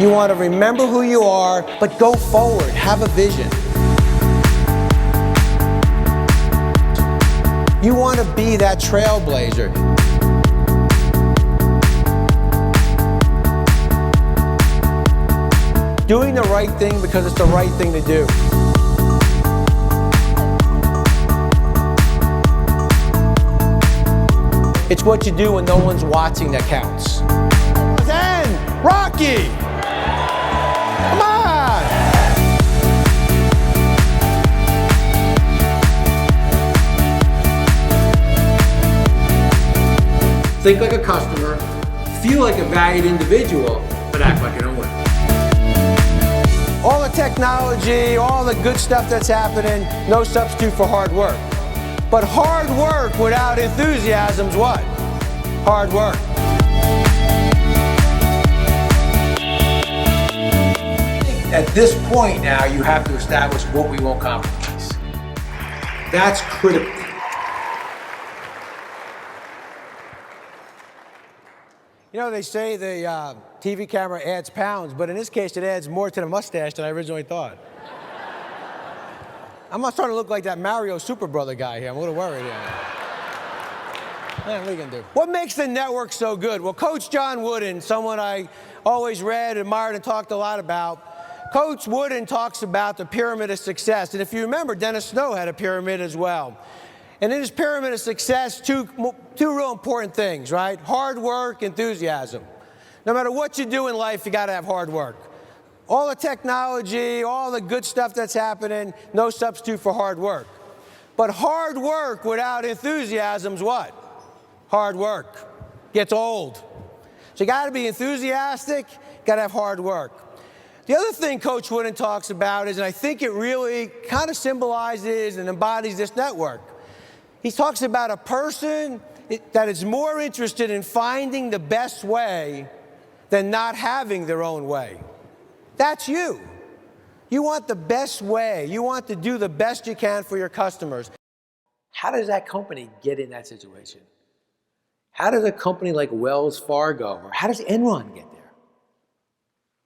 You want to remember who you are, but go forward, have a vision. You want to be that trailblazer. Doing the right thing because it's the right thing to do. It's what you do when no one's watching that counts. Then, Rocky! Come on! Think like a customer, feel like a valued individual, but act like an owner. All the technology, all the good stuff that's happening, no substitute for hard work. But hard work without enthusiasm's what? Hard work. At this point now, you have to establish what we won't compromise. That's critical. You know, they say the TV camera adds pounds, but in this case, it adds more to the mustache than I originally thought. I'm not starting to look like that Mario Super Brother guy here. I'm a little worried here. Man, what are you gonna do? What makes the network so good? Well, Coach John Wooden, someone I always read, admired, and talked a lot about. Coach Wooden talks about the pyramid of success. And if you remember, Dennis Snow had a pyramid as well. And in his pyramid of success, two real important things, right? Hard work, enthusiasm. No matter what you do in life, you gotta have hard work. All the technology, all the good stuff that's happening, no substitute for hard work. But hard work without enthusiasm's what? Hard work. Gets old. So you gotta be enthusiastic, gotta have hard work. The other thing Coach Wooden talks about is, and I think it really kind of symbolizes and embodies this network. He talks about a person that is more interested in finding the best way than not having their own way. That's you. You want the best way. You want to do the best you can for your customers. How does that company get in that situation? How does a company like Wells Fargo, or how does Enron get there?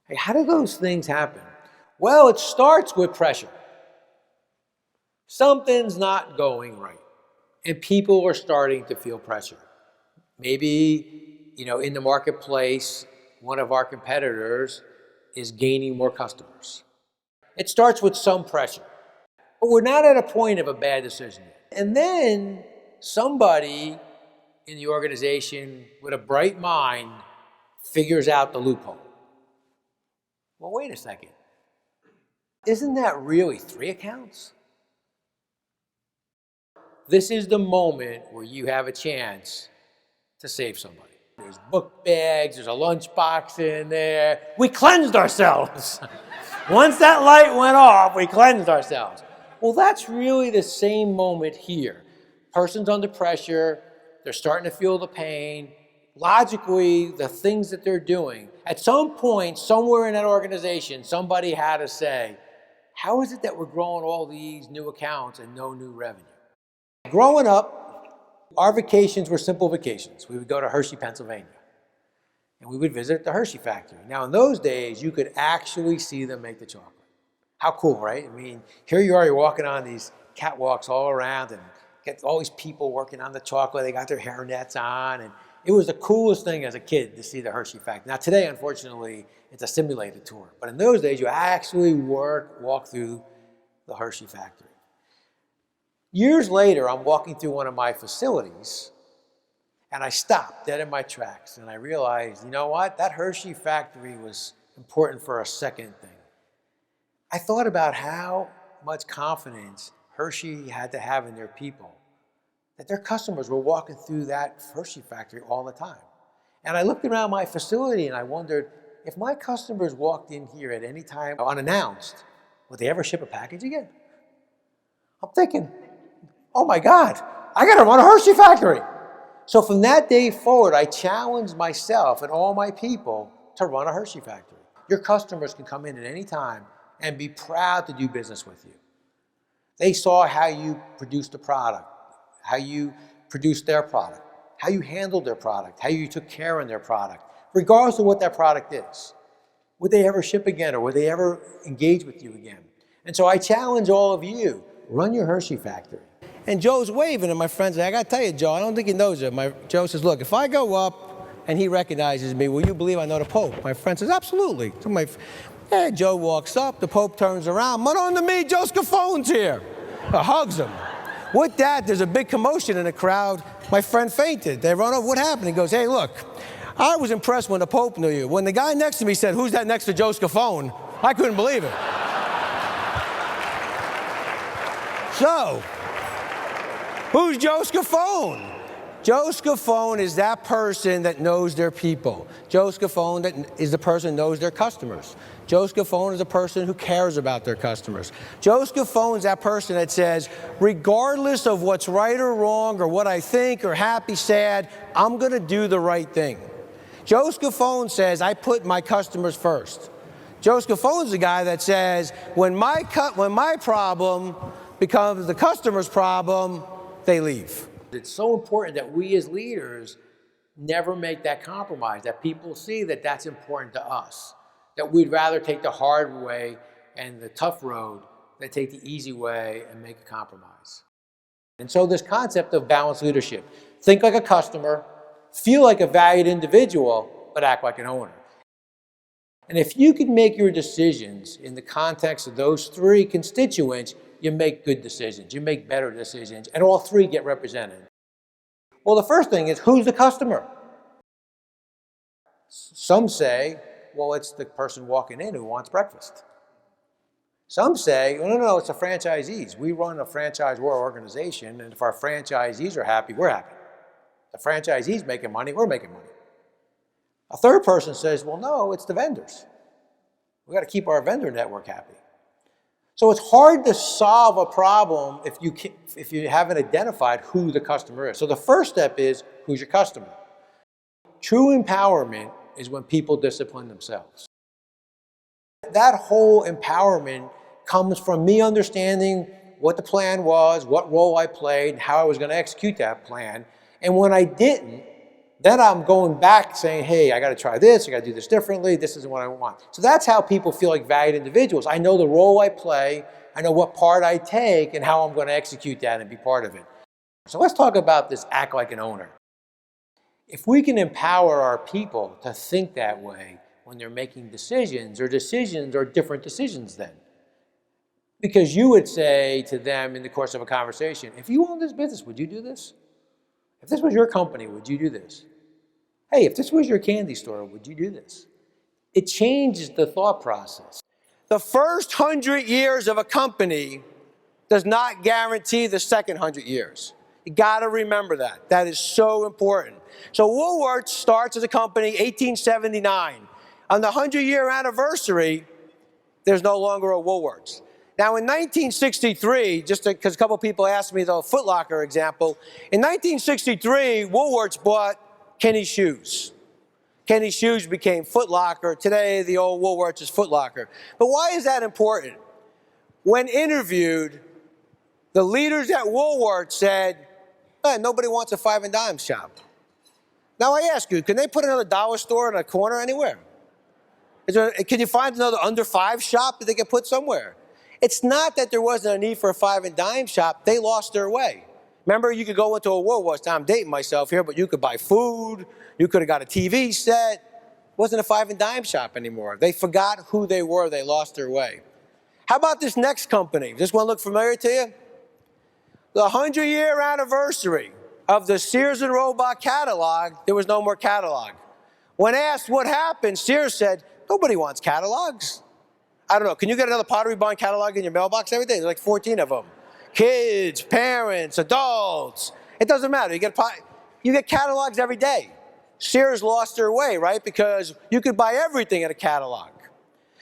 Hey, how do those things happen? Well, it starts with pressure. Something's not going right, and people are starting to feel pressure. Maybe, in the marketplace, one of our competitors is gaining more customers. It starts with some pressure, but we're not at a point of a bad decision yet. And then somebody in the organization with a bright mind figures out the loophole. Well, wait a second. Isn't that really 3 accounts? This is the moment where you have a chance to save somebody. There's book bags, there's a lunchbox in there. We cleansed ourselves. Once that light went off, we cleansed ourselves. Well, that's really the same moment here. Person's under pressure, they're starting to feel the pain. Logically, the things that they're doing, at some point, somewhere in that organization, somebody had to say, how is it that we're growing all these new accounts and no new revenue? Growing up, our vacations were simple vacations. We would go to Hershey, Pennsylvania, and we would visit the Hershey factory. Now, in those days, you could actually see them make the chocolate. How cool, right? I mean, here you are, you're walking on these catwalks all around and get all these people working on the chocolate. They got their hairnets on, and it was the coolest thing as a kid to see the Hershey factory. Now, today, unfortunately, it's a simulated tour. But in those days, you actually walk through the Hershey factory. Years later, I'm walking through one of my facilities, and I stopped dead in my tracks, and I realized, you know what? That Hershey factory was important for a second thing. I thought about how much confidence Hershey had to have in their people, that their customers were walking through that Hershey factory all the time. And I looked around my facility, and I wondered, if my customers walked in here at any time unannounced, would they ever ship a package again? I'm thinking, oh my God, I gotta run a Hershey factory. So from that day forward, I challenged myself and all my people to run a Hershey factory. Your customers can come in at any time and be proud to do business with you. They saw how you produced the product, how you produced their product, how you handled their product, how you took care of their product, regardless of what that product is. Would they ever ship again, or would they ever engage with you again? And so I challenge all of you, run your Hershey factory. And Joe's waving, and my friend's like, I gotta tell you, Joe, I don't think he knows it. Joe says, look, if I go up and he recognizes me, will you believe I know the Pope? My friend says, absolutely. So Joe walks up, the Pope turns around, on to me, Joe Scaffone's here. Hugs him. With that, there's a big commotion in the crowd. My friend fainted. They run over, what happened? He goes, hey, look, I was impressed when the Pope knew you. When the guy next to me said, who's that next to Joe Scaffone? I couldn't believe it. So, who's Joe Scaffone? Joe Scaffone is that person that knows their people. Joe Scaffone is the person who knows their customers. Joe Scaffone is a person who cares about their customers. Joe Scaffone is that person that says, regardless of what's right or wrong or what I think or happy, sad, I'm going to do the right thing. Joe Scaffone says, I put my customers first. Joe Scaffone's the guy that says, when my problem becomes the customer's problem, they leave. It's so important that we as leaders never make that compromise, that people see that that's important to us, that we'd rather take the hard way and the tough road than take the easy way and make a compromise. And so this concept of balanced leadership, think like a customer, feel like a valued individual, but act like an owner. And if you can make your decisions in the context of those three constituents, you make good decisions, you make better decisions, and all three get represented. Well, the first thing is, who's the customer? Some say, well, it's the person walking in who wants breakfast. Some say, no, it's the franchisees. We run a franchisor organization, and if our franchisees are happy, we're happy. The franchisee's making money, we're making money. A third person says, well, no, it's the vendors. We've got to keep our vendor network happy. So it's hard to solve a problem if you haven't identified who the customer is. So the first step is, who's your customer? True empowerment is when people discipline themselves. That whole empowerment comes from me understanding what the plan was, what role I played, how I was going to execute that plan. And when I didn't, then I'm going back saying, hey, I got to try this, I got to do this differently, this isn't what I want. So that's how people feel like valued individuals. I know the role I play, I know what part I take, and how I'm going to execute that and be part of it. So let's talk about this act like an owner. If we can empower our people to think that way when they're making decisions are different decisions then. Because you would say to them in the course of a conversation, if you owned this business, would you do this? If this was your company, would you do this? Hey, if this was your candy store, would you do this? It changes the thought process. The first 100 years of a company does not guarantee the second 100 years. You got to remember that. That is so important. So Woolworths starts as a company 1879. On the 100-year anniversary, there's no longer a Woolworths. Now, in 1963, just because a couple people asked me the Foot Locker example, in 1963, Woolworths bought Kenny's Shoes. Kenny's Shoes became Foot Locker. Today, the old Woolworths is Foot Locker. But why is that important? When interviewed, the leaders at Woolworths said, nobody wants a five and dime shop. Now I ask you, can they put another dollar store in a corner anywhere? Can you find another under five shop that they can put somewhere? It's not that there wasn't a need for a five and dime shop. They lost their way. Remember, you could go into a Woolworths. Now I'm dating myself here, but you could buy food. You could have got a TV set. It wasn't a five and dime shop anymore. They forgot who they were. They lost their way. How about this next company? Does this one look familiar to you? The 100-year anniversary of the Sears and Roebuck catalog, there was no more catalog. When asked what happened, Sears said, nobody wants catalogs. I don't know, can you get another Pottery Barn catalog in your mailbox every day? There's like 14 of them. Kids, parents, adults, it doesn't matter. You get catalogs every day. Sears lost their way, right? Because you could buy everything in a catalog.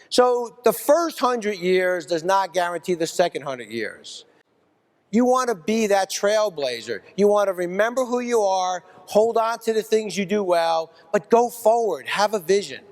So the first 100 years does not guarantee the second 100 years. You want to be that trailblazer. You want to remember who you are, hold on to the things you do well, but go forward, have a vision.